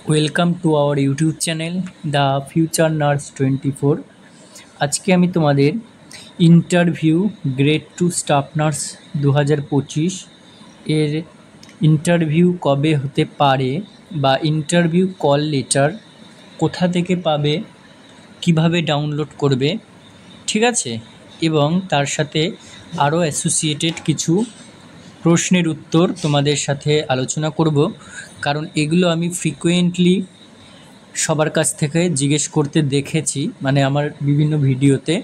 Welcome to our YouTube channel the future nurse 24। আজকে আমি তোমাদের ইন্টারভিউ গ্রেড 2 স্টাফ নার্স 2025 এর ইন্টারভিউ কবে হতে পারে বা ইন্টারভিউ কল লেটার কোথা থেকে পাবে, কিভাবে ডাউনলোড করবে, ঠিক আছে, এবং তার সাথে আরও অ্যাসোসিয়েটেড কিছু প্রশ্নের উত্তর তোমাদের সাথে আলোচনা করব। কারণ এগুলো আমি ফ্রিকোয়েন্টলি সবার কাছ থেকে জিজ্ঞেস করতে দেখেছি, মানে আমার বিভিন্ন ভিডিওতে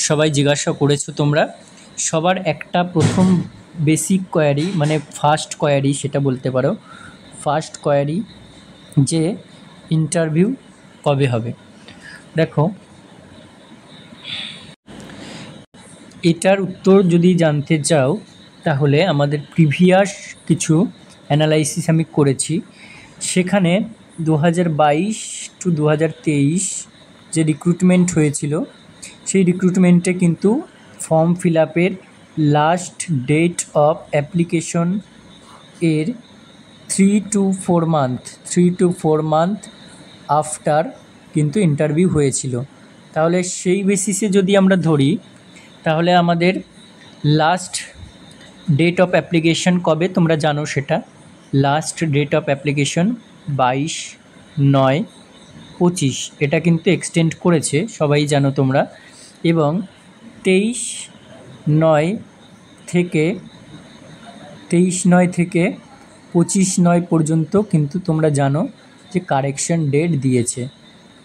সবাই জিজ্ঞাসা করেছো তোমরা। সবার একটা প্রথম বেসিক কোয়ারি, মানে ফার্স্ট কোয়ারি সেটা বলতে পারো, ফার্স্ট কোয়ারি যে ইন্টারভিউ কবে হবে। দেখো, এটার উত্তর যদি জানতে চাও তাহলে আমাদের প্রিভিয়াস কিছু অ্যানালাইসিস আমি করেছি। সেখানে 2022 টু 2023 যে রিক্রুটমেন্ট হয়েছিল, সেই রিক্রুটমেন্টে কিন্তু ফর্ম ফিল আপের লাস্ট ডেট অফ অ্যাপ্লিকেশন এর 3 to 4 মান্থ আফটার কিন্তু ইন্টারভিউ হয়েছিল। তাহলে সেই বেসিসে যদি আমরা ধরি তাহলে আমাদের লাস্ট ডেট অফ অ্যাপ্লিকেশন কবে তোমরা জানো, সেটা লাস্ট ডেট অফ অ্যাপ্লিকেশন 22/9/25, এটা কিন্তু এক্সটেন্ড করেছে, সবাই জানো তোমরা। এবং 23/9 থেকে 25/9 পর্যন্ত কিন্তু তোমরা জানো যে কারেকশন ডেট দিয়েছে।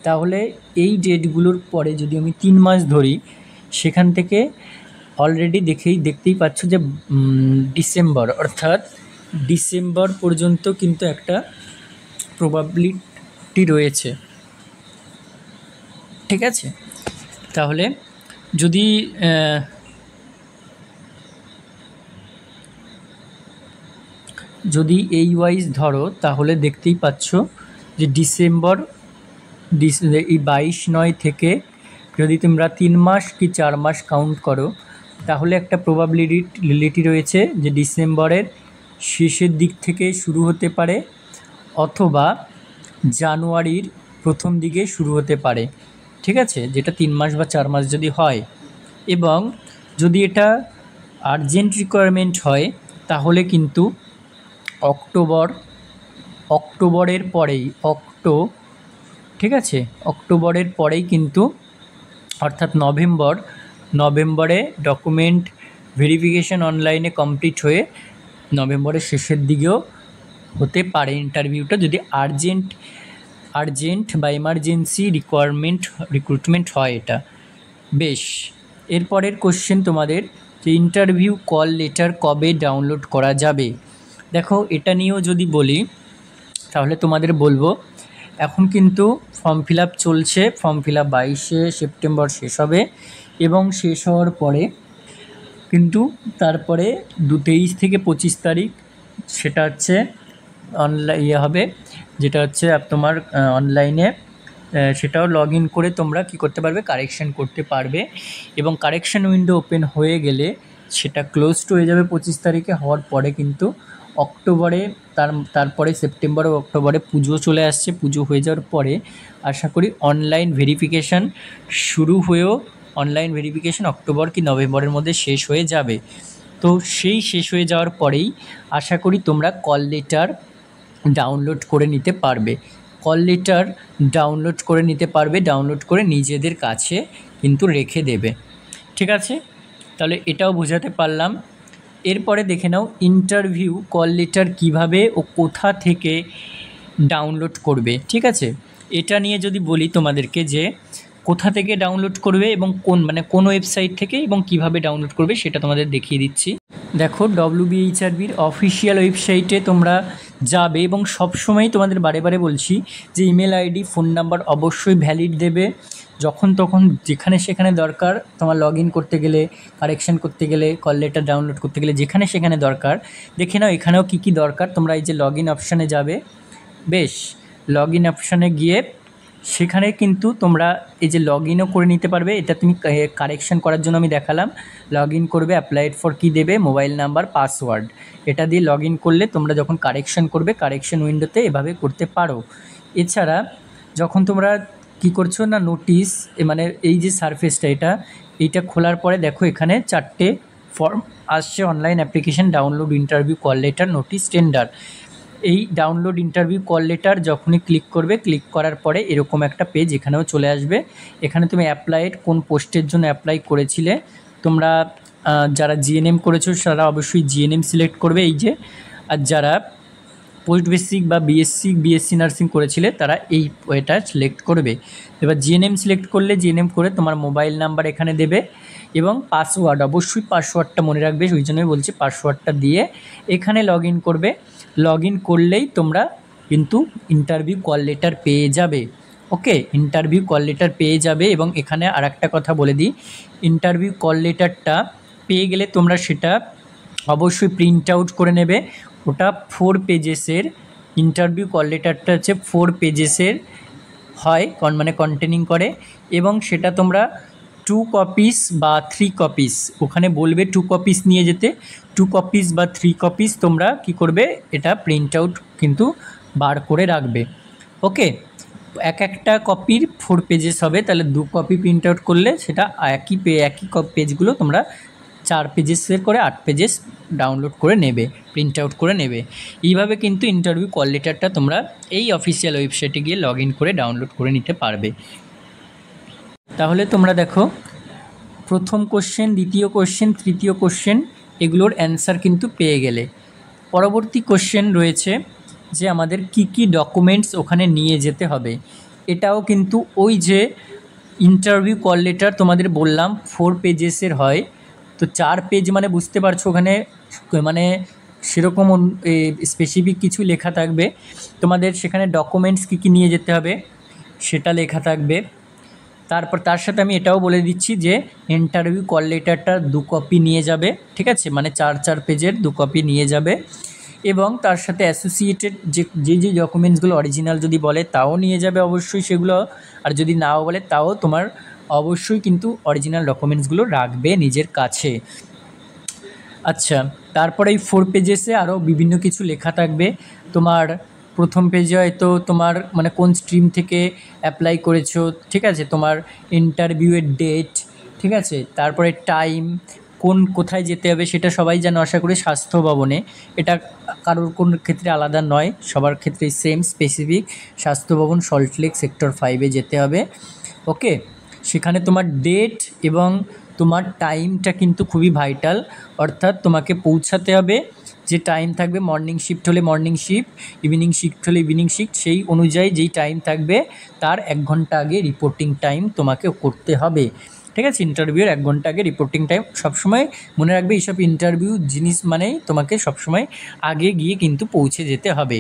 তাহলে এই ডেটগুলোর পরে যদি আমি 3 মাস ধরি, সেখান থেকে অলরেডি দেখতেই পাচ্ছ যে ডিসেম্বর, অর্থাৎ ডিসেম্বর পর্যন্ত কিন্তু একটা প্রবাবিলিটি রয়েছে, ঠিক আছে। তাহলে যদি এই ওয়াইজ ধরো তাহলে দেখতেই পাচ্ছ যে ডিসেম্বর এই 22/9 থেকে যদি তোমরা 3 মাস কি 4 মাস কাউন্ট করো, তাহলে একটা প্রবাবিলিটি রয়েছে যে ডিসেম্বরের শেষের দিক থেকে শুরু হতে পারে অথবা জানুয়ারির প্রথম দিকে শুরু হতে পারে, ঠিক আছে, যেটা 3 মাস বা 4 মাস যদি হয়। এবং যদি এটা আর্জেন্ট রিকোয়ারমেন্ট হয় তাহলে কিন্তু অক্টোবরের পরেই ঠিক আছে, অক্টোবরের পরেই কিন্তু, অর্থাৎ নভেম্বরে ডকুমেন্ট ভেরিফিকেশন অনলাইনে কমপ্লিট হয়ে নভেম্বরের শেষের দিকেও হতে পারে ইন্টারভিউটা, যদি আর্জেন্ট বা এমার্জেন্সি রিক্রুটমেন্ট হয় এটা। বেশ, এরপরের কোশ্চেন তোমাদের যে ইন্টারভিউ কল লেটার কবে ডাউনলোড করা যাবে। দেখো, এটা নিয়েও যদি বলি তাহলে তোমাদের বলবো, এখন কিন্তু ফর্ম ফিল আপ চলছে, ফর্ম ফিল আপ 22শে সেপ্টেম্বর শেষ হবে এবং শেষ হওয়ার পরে কিন্তু তারপরে 23 থেকে 25 তারিখ সেটা হচ্ছে হবে, যেটা হচ্ছে তোমার অনলাইনে সেটাও লগ ইন করে তোমরা কি করতে পারবে, কারেকশন করতে পারবে। এবং কারেকশন উইন্ডো ওপেন হয়ে গেলে সেটা ক্লোজড হয়ে যাবে 25 তারিখে। হওয়ার পরে কিন্তু অক্টোবরে, তারপরে সেপ্টেম্বর ও অক্টোবরে পুজো চলে আসছে। পুজো হয়ে যাওয়ার পরে আশা করি অনলাইন ভেরিফিকেশান শুরু হয়েও অনলাইন ভেরিফিকেশান অক্টোবর কি নভেম্বরের মধ্যে শেষ হয়ে যাবে। তো সেই শেষ হয়ে যাওয়ার পরেই আশা করি তোমরা কল লেটার ডাউনলোড করে নিতে পারবে। ডাউনলোড করে নিজেদের কাছে কিন্তু রেখে দেবে, ঠিক আছে। তাহলে এটাও বোঝাতে পারলাম। এরপরে দেখে নাও ইন্টারভিউ কল লেটার কীভাবে ও কোথা থেকে ডাউনলোড করবে, ঠিক আছে। এটা নিয়ে যদি বলি তোমাদেরকে যে কোথা থেকে ডাউনলোড করবে এবং কোন ওয়েবসাইট থেকে এবং কিভাবে ডাউনলোড করবে সেটা তোমাদের দেখিয়ে দিচ্ছি। দেখো, WBHRBর অফিসিয়াল ওয়েবসাইটে তোমরা যাবে এবং সবসময় তোমাদের বারে বলছি যে ইমেল আইডি, ফোন নাম্বার অবশ্যই ভ্যালিড দেবে। যখন তখন যেখানে সেখানে দরকার তোমার লগ ইন করতে গেলে, কারেকশন করতে গেলে, কল লেটার ডাউনলোড করতে গেলে যেখানে সেখানে দরকার দেখে নাও এখানেও কী দরকার। তোমরা এই যে লগ ইন অপশানে যাবে, বেশ, লগ ইন অপশানে গিয়ে সেখানে কিন্তু তোমরা এই যে লগ ইনও করে নিতে পারবে। এটা তুমি কারেকশন করার জন্য আমি দেখালাম। লগ ইন করবে, অ্যাপ্লাইড ফর কি দেবে, মোবাইল নাম্বার, পাসওয়ার্ড, এটা দিয়ে লগ ইন করলে তোমরা যখন কারেকশন করবে কারেকশন উইন্ডোতে এভাবে করতে পারো। এছাড়া যখন তোমরা কি করছো না, নোটিশ মানে এই যে সারফেসটা এইটা খোলার পরে দেখো এখানে 4টে ফর্ম আসছে, online application, download interview call letter, notice, tender. এই ডাউনলোড ইন্টারভিউ কল লেটার যখনই ক্লিক করবে, ক্লিক করার পরে এরকম একটা পেজ এখানেও চলে আসবে। এখানে তুমি অ্যাপ্লাইড কোন পোস্টের জন্য অ্যাপ্লাই করেছিলে, তোমরা যারা জিএনএম করেছো তারা অবশ্যই জিএনএম সিলেক্ট করবে এই যে, আর যারা পোস্ট বেসিক বা বিএসসি নার্সিং করেছিলে তারা এটা সিলেক্ট করবে। এবার জিএনএম সিলেক্ট করলে জিএনএম করে তোমার মোবাইল নাম্বার এখানে দেবে এবং পাসওয়ার্ড, অবশ্যই পাসওয়ার্ডটা মনে রাখবে, ওই জন্যই বলছি পাসওয়ার্ডটা দিয়ে এখানে লগ ইন করবে। লগ ইন করলেই তোমরা কিন্তু ইন্টারভিউ কল লেটার পেয়ে যাবে। ওকে, ইন্টারভিউ কল লেটার পেয়ে যাবে। এবং এখানে আর একটা কথা বলে দিই, ইন্টারভিউ কল লেটারটা পেয়ে গেলে তোমরা সেটা অবশ্যই প্রিন্ট আউট করে নেবে। ওটা 4 পেজেসের ইন্টারভিউ কল লেটারটা হচ্ছে 4 পেজেসের হয়, মানে কন্টেনিং করে, এবং সেটা তোমরা 2 কপিস বা 3 কপিস, ওখানে বলবে 2 কপিস নিয়ে যেতে, 2 কপিস বা 3 কপিস তোমরা কি করবে, এটা প্রিন্ট আউট কিন্তু বার করে রাখবে। ওকে, একটা কপির 4 পেজেস হবে, তাহলে 2 কপি প্রিন্ট আউট করলে সেটা একই পেজগুলো তোমরা 4 পেজেসের করে 8 পেজেস ডাউনলোড করে নেবে, প্রিন্ট আউট করে নেবে। এইভাবে কিন্তু ইন্টারভিউ কল লেটারটা তোমরা এই অফিসিয়াল ওয়েবসাইটে গিয়ে লগ ইন করে ডাউনলোড করে নিতে পারবে। তাহলে তোমরা দেখো, প্রথম কোশ্চেন, দ্বিতীয় কোশ্চেন, তৃতীয় কোশ্চেন, এগুলোর অ্যান্সার কিন্তু পেয়ে গেলে পরবর্তী কোশ্চেন রয়েছে যে আমাদের কি কি ডকুমেন্টস ওখানে নিয়ে যেতে হবে। এটাও কিন্তু ওই যে ইন্টারভিউ কল লেটার তোমাদের বললাম 4 পেজেসের হয়, তো 4 পেজ মানে বুঝতে পারছো ওখানে মানে সেরকম স্পেসিফিক কিছু লেখা থাকবে। তোমাদের সেখানে ডকুমেন্টস কী কী নিয়ে যেতে হবে সেটা লেখা থাকবে। তারপর তার সাথে আমি এটাও বলে দিচ্ছি যে ইন্টারভিউ কল লেটারটা 2 কপি নিয়ে যাবে, ঠিক আছে, মানে 4 পেজের 2 কপি নিয়ে যাবে। এবং তার সাথে অ্যাসোসিয়েটেড যে ডকুমেন্টসগুলো অরিজিনাল যদি বলে তাও নিয়ে যাবে অবশ্যই সেগুলো, আর যদি নাও বলে তাও তোমার অবশ্যই কিন্তু অরিজিনাল ডকুমেন্টসগুলো রাখবে নিজের কাছে। আচ্ছা, তারপরে এই 4 পেজেসে আরও বিভিন্ন কিছু লেখা থাকবে। তোমার প্রথম পেজে হয়তো তোমার মানে কোন স্ট্রিম থেকে অ্যাপ্লাই করেছো, ঠিক আছে, তোমার ইন্টারভিউয়ের ডেট, ঠিক আছে, তারপরে টাইম, কোথায় যেতে হবে সেটা সবাই জানো আশা করি, স্বাস্থ্য ভবনে। এটা কারোর কোন ক্ষেত্রে আলাদা নয়, সবার ক্ষেত্রেই সেম স্পেসিফিক, স্বাস্থ্য ভবন, সল্টলেক সেক্টর 5-এ যেতে হবে। ওকে, সেখানে তোমার ডেট এবং তোমার টাইমটা কিন্তু খুবই ভাইটাল, অর্থাৎ তোমাকে পৌঁছাতে হবে যে টাইম থাকবে, মর্নিং শিফট হলে মর্নিং শিফট, ইভিনিং শিফট হলে ইভিনিং শিফট, সেই অনুযায়ী যেই টাইম থাকবে তার 1 ঘন্টা আগে রিপোর্টিং টাইম তোমাকে করতে হবে, ঠিক আছে। ইন্টারভিউর 1 ঘন্টা আগে রিপোর্টিং টাইম সবসময় মনে রাখবে। এইসব ইন্টারভিউ জিনিস মানেই তোমাকে সবসময় আগে গিয়ে কিন্তু পৌঁছে যেতে হবে।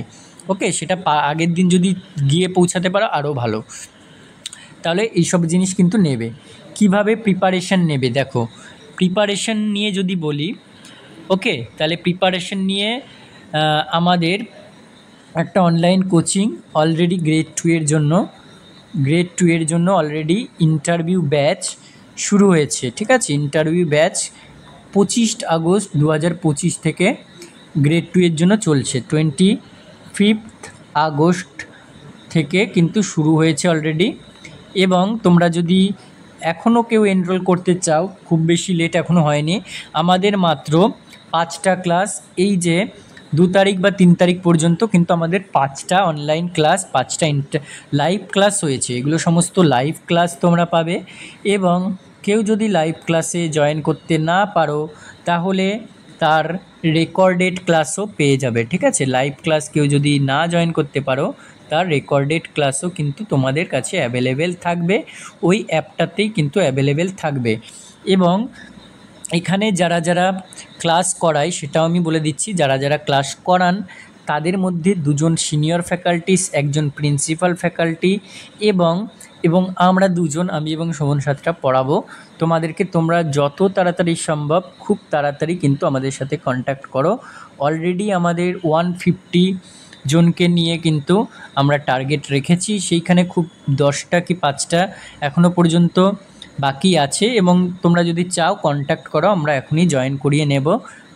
ওকে, সেটা আগের দিন যদি গিয়ে পৌঁছাতে পারো আরও ভালো। তাহলে এইসব জিনিস কিন্তু নেবে। কিভাবে প্রিপারেশন নেবে দেখো, প্রিপারেশন নিয়ে যদি বলি, ওকে, তাহলে প্রিপারেশন নিয়ে আমাদের একটা অনলাইন কোচিং অলরেডি গ্রেড 2 এর জন্য অলরেডি ইন্টারভিউ ব্যাচ শুরু হয়েছে, ঠিক আছে। ইন্টারভিউ ব্যাচ 25 আগস্ট 2025 থেকে গ্রেড 2 এর জন্য চলছে। 25 আগস্ট থেকে কিন্তু শুরু হয়েছে অলরেডি। এবং তোমরা যদি এখনও কেউ এনরোল করতে চাও, খুব বেশি লেট এখনও হয়নি, আমাদের মাত্র 5টা ক্লাস, এই যে 2 তারিখ বা 3 তারিখ পর্যন্ত কিন্তু আমাদের 5টা অনলাইন ক্লাস, 5টা লাইভ ক্লাস হয়েছে। এগুলো সমস্ত লাইভ ক্লাস তোমরা পাবে। এবং কেউ যদি লাইভ ক্লাসে জয়েন করতে না পারো তাহলে তার রেকর্ডেড ক্লাসও পেয়ে যাবে, ঠিক আছে। লাইভ ক্লাস কেউ যদি না জয়েন করতে পারো তার রেকর্ডেড ক্লাসও কিন্তু তোমাদের কাছে অ্যাভেলেবেল থাকবে, ওই অ্যাপটাতেই কিন্তু অ্যাভেলেবেল থাকবে। এবং এখানে যারা যারা ক্লাস করায় সেটাও আমি বলে দিচ্ছি, যারা যারা ক্লাস করান তাদের মধ্যে 2 জন সিনিয়র ফ্যাকাল্টিস, 1 জন প্রিন্সিপাল ফ্যাকাল্টি, এবং আমরা 2 জন, আমি এবং শোভন সাতটা পড়াবো তোমাদেরকে। তোমরা যত তাড়াতাড়ি সম্ভব খুব তাড়াতাড়ি কিন্তু আমাদের সাথে কন্ট্যাক্ট করো। অলরেডি আমাদের 150 জনকে নিয়ে কিন্তু আমরা টার্গেট রেখেছি। সেইখানে খুব 10টা কি 5টা এখনও পর্যন্ত বাকি আছে, এবং তোমরা যদি চাও কন্ট্যাক্ট করো, আমরা এখনই জয়েন করিয়ে নেব।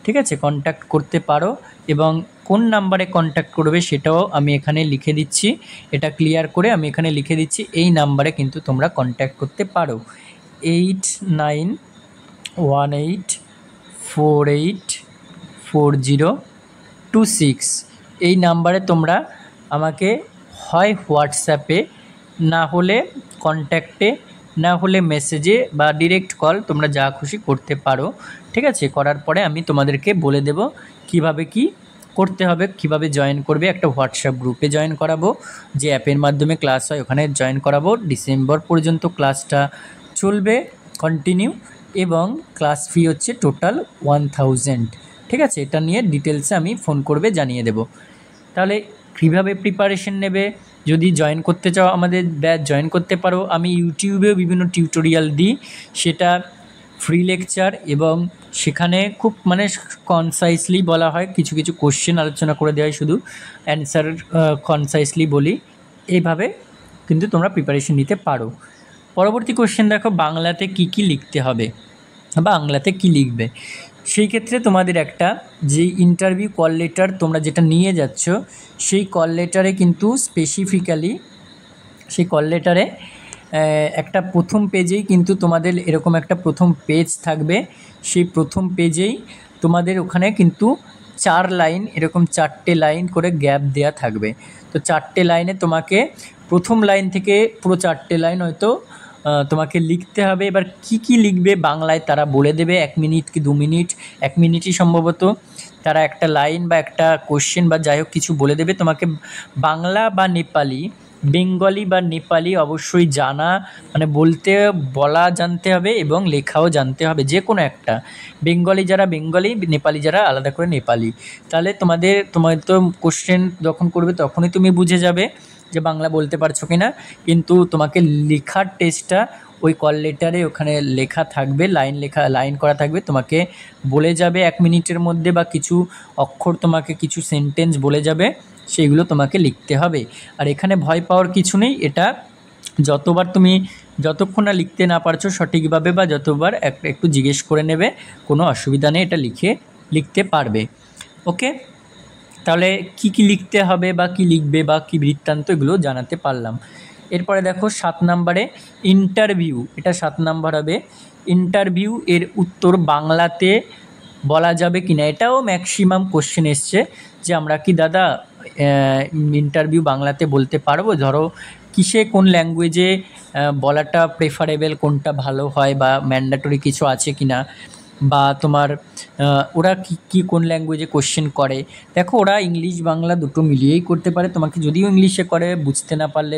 ঠিক আছে, কন্ট্যাক্ট করতে পারো, এবং কোন নাম্বারে কন্ট্যাক্ট করবে সেটাও আমি এখানে লিখে দিচ্ছি। এটা ক্লিয়ার করে আমি এখানে লিখে দিচ্ছি, এই নাম্বারে কিন্তু তোমরা কন্ট্যাক্ট করতে পারো 8918484026। এই নাম্বারে তোমরা আমাকে হয় হোয়াটসঅ্যাপে, না হলে কন্ট্যাক্টে, না হলে মেসেজে বা ডিরেক্ট কল, তোমরা যা খুশি করতে পারো। ঠিক আছে, করার পরে আমি তোমাদেরকে বলে দেব কিভাবে কি করতে হবে, কিভাবে জয়েন করবে। একটা হোয়াটসঅ্যাপ গ্রুপে জয়েন করাবো, যে অ্যাপের মাধ্যমে ক্লাস হয় ওখানে জয়েন করাবো। ডিসেম্বর পর্যন্ত ক্লাসটা চলবে কন্টিনিউ, এবং ক্লাস ফি হচ্ছে টোটাল 1000। ঠিক আছে, এটা নিয়ে ডিটেলসে আমি ফোন করবে জানিয়ে দেব। তাহলে কীভাবে প্রিপারেশন নেবে, যদি জয়েন করতে চাও আমাদের ব্যাচ জয়েন করতে পারো। আমি ইউটিউবেও বিভিন্ন টিউটোরিয়াল দিই, সেটা ফ্রি লেকচার, এবং সেখানে খুব মানে কনসাইসলি বলা হয়, কিছু কিছু কোশ্চেন আলোচনা করে দেওয়া হয়, শুধু অ্যান্সার কনসাইসলি বলি। এইভাবে কিন্তু তোমরা প্রিপারেশন নিতে পারো। পরবর্তী কোশ্চেন দেখো, বাংলাতে কি লিখতে হবে, বাংলাতে কি লিখবে। সেই ক্ষেত্রে তোমাদের একটা যে ইন্টারভিউ কল লেটার তোমরা যেটা নিয়ে যাচ্ছ, সেই কল লেটারে কিন্তু স্পেসিফিক্যালি সেই কল লেটারে একটা প্রথম পেজেই কিন্তু তোমাদের এরকম একটা প্রথম পেজ থাকবে। সেই প্রথম পেজেই তোমাদের ওখানে কিন্তু 4 লাইন, এরকম 4টে লাইন করে গ্যাপ দেয়া থাকবে। তো 4টে লাইনে তোমাকে প্রথম লাইন থেকে পুরো 4টে লাইন হয়তো তোমাকে লিখতে হবে। এবার কি লিখবে বাংলায় তারা বলে দেবে, 1 মিনিট কি 2 মিনিট, 1 মিনিটই সম্ভবত তারা একটা লাইন বা একটা কোশ্চেন বা যাই হোক কিছু বলে দেবে তোমাকে। বাংলা বা নেপালি, বেঙ্গলি বা নেপালি অবশ্যই জানা, মানে বলা জানতে হবে এবং লেখাও জানতে হবে, যে কোনো একটা। বেঙ্গলি যারা বেঙ্গলি, নেপালি যারা আলাদা করে নেপালি। তাহলে তোমার তো কোশ্চেন যখন করবে তখনই তুমি বুঝে যাবে যে বাংলা বলতে পারছো কি না। কিন্তু তোমাকে লেখার টেস্টটা ওই কল লেটারে ওখানে লেখা থাকবে, লাইন করা থাকবে, তোমাকে বলে যাবে 1 মিনিটের মধ্যে, বা কিছু অক্ষর তোমাকে কিছু সেন্টেন্স বলে যাবে, সেইগুলো তোমাকে লিখতে হবে। আর এখানে ভয় পাওয়ার কিছু নেই, এটা যতক্ষণ না লিখতে না পারছো সঠিকভাবে, বা যতবার একটু জিজ্ঞেস করে নেবে, কোনো অসুবিধা নেই, এটা লিখতে পারবে। ওকে, তাহলে কি লিখতে হবে বা কি লিখবে বা কি বৃত্তান্ত, এগুলো জানাতে পারলাম। এরপরে দেখো 7 নম্বরে ইন্টারভিউ, এটা 7 নম্বর হবে। ইন্টারভিউ এর উত্তর বাংলাতে বলা যাবে কি না, এটাও ম্যাক্সিমাম কোশ্চেন এসছে যে আমরা কি দাদা ইন্টারভিউ বাংলাতে বলতে পারবো। ধরো কিসে কোন ল্যাঙ্গুয়েজে বলাটা প্রেফারেবল, কোনটা ভালো হয়, বা ম্যান্ডেটরি কিছু আছে কি না, বা তোমার ওরা কি কোন ল্যাঙ্গুয়েজে কোশ্চেন করে। দেখো ওরা ইংলিশ বাংলা দুটো মিলিয়েই করতে পারে। তোমাকে যদিও ইংলিশে করে, বুঝতে না পারলে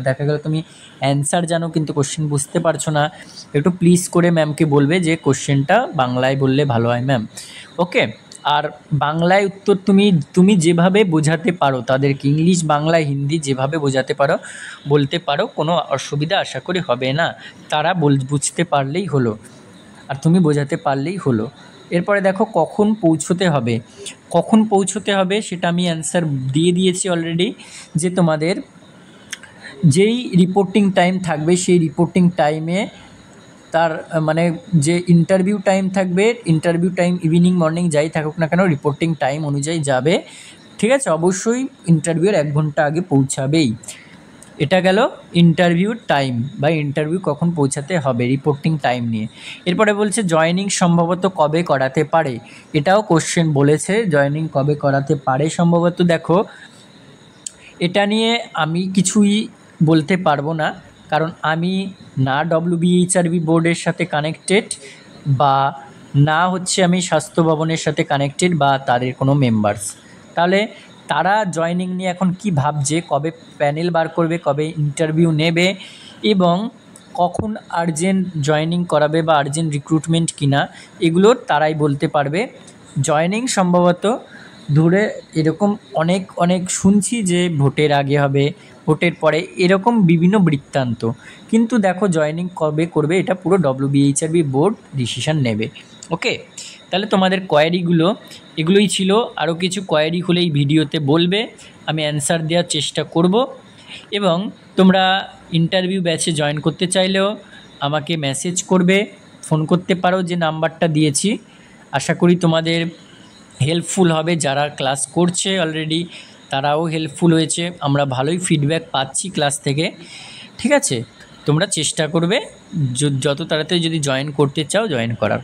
দেখা গেল তুমি অ্যান্সার জানো কিন্তু কোশ্চেন বুঝতে পারছো না, একটু প্লিজ করে ম্যামকে বলবে যে কোশ্চেনটা বাংলায় বললে ভালো হয় ম্যাম। ওকে, আর বাংলায় উত্তর তুমি যেভাবে বোঝাতে পারো তাদেরকে, ইংলিশ বাংলা হিন্দি যেভাবে বোঝাতে পারো বলতে পারো, কোনো অসুবিধা আশা করি হবে না। তারা বুঝতে পারলেই হলো, আর তুমি বোঝাতে পারলেই হলো। এরপরে দেখো কখন পৌঁছতে হবে সেটা আমি অ্যান্সার দিয়ে দিয়েছি অলরেডি, যে তোমাদের যেই রিপোর্টিং টাইম থাকবে সেই রিপোর্টিং টাইমে তার মানে যে ইন্টারভিউ টাইম থাকবে, ইন্টারভিউ টাইম ইভিনিং মর্নিং যাই থাকুক না কেন, রিপোর্টিং টাইম অনুযায়ী যাবে। ঠিক আছে, অবশ্যই ইন্টারভিউর 1 ঘন্টা আগে পৌঁছাবেই। এটা গেল ইন্টারভিউর টাইম, বা ইন্টারভিউ কখন পৌঁছাতে হবে রিপোর্টিং টাইম নিয়ে। এরপরে বলছে জয়েনিং সম্ভবত কবে করাতে পারে, এটাও কোশ্চেন বলেছে, জয়েনিং কবে করাতে পারে সম্ভবত। দেখো এটা নিয়ে আমি কিছুই বলতে পারবো না, কারণ আমি না WBHRB বোর্ডের সাথে কানেক্টেড, বা না হচ্ছে আমি স্বাস্থ্য ভবনের সাথে কানেক্টেড, বা তাদের কোনো মেম্বার্স। তাহলে তারা জয়েনিং নিয়ে এখন কি ভাবছে, কবে প্যানেল বার করবে, কবে ইন্টারভিউ নেবে, এবং কখন আর্জেন্ট জয়েনিং করাবে বা আর্জেন্ট রিক্রুটমেন্ট কিনা, এগুলো তারাই বলতে পারবে। জয়েনিং সম্ভবত ধরে এরকম অনেক শুনছি যে ভোটের আগে হবে, ভোটের পরে, এরকম বিভিন্ন বৃত্তান্ত। কিন্তু দেখো জয়েনিং কবে করবে এটা পুরো WBHRB বোর্ড ডিসিশান নেবে। ওকে, তাহলে তোমাদের কোয়ারিগুলো এগুলোই ছিল। আরও কিছু কোয়ারি হলে এই ভিডিওতে বলবে, আমি অ্যান্সার দেওয়ার চেষ্টা করব। এবং তোমরা ইন্টারভিউ ব্যাচে জয়েন করতে চাইলেও আমাকে মেসেজ করবে, ফোন করতে পারো যে নাম্বারটা দিয়েছি। আশা করি তোমাদের হেল্পফুল হবে। যারা ক্লাস করছে অলরেডি তারাও হেল্পফুল হয়েছে, আমরা ভালোই ফিডব্যাক পাচ্ছি ক্লাস থেকে। ঠিক আছে, তোমরা চেষ্টা করবে যত তাড়াতাড়ি যদি জয়েন করতে চাও জয়েন করার।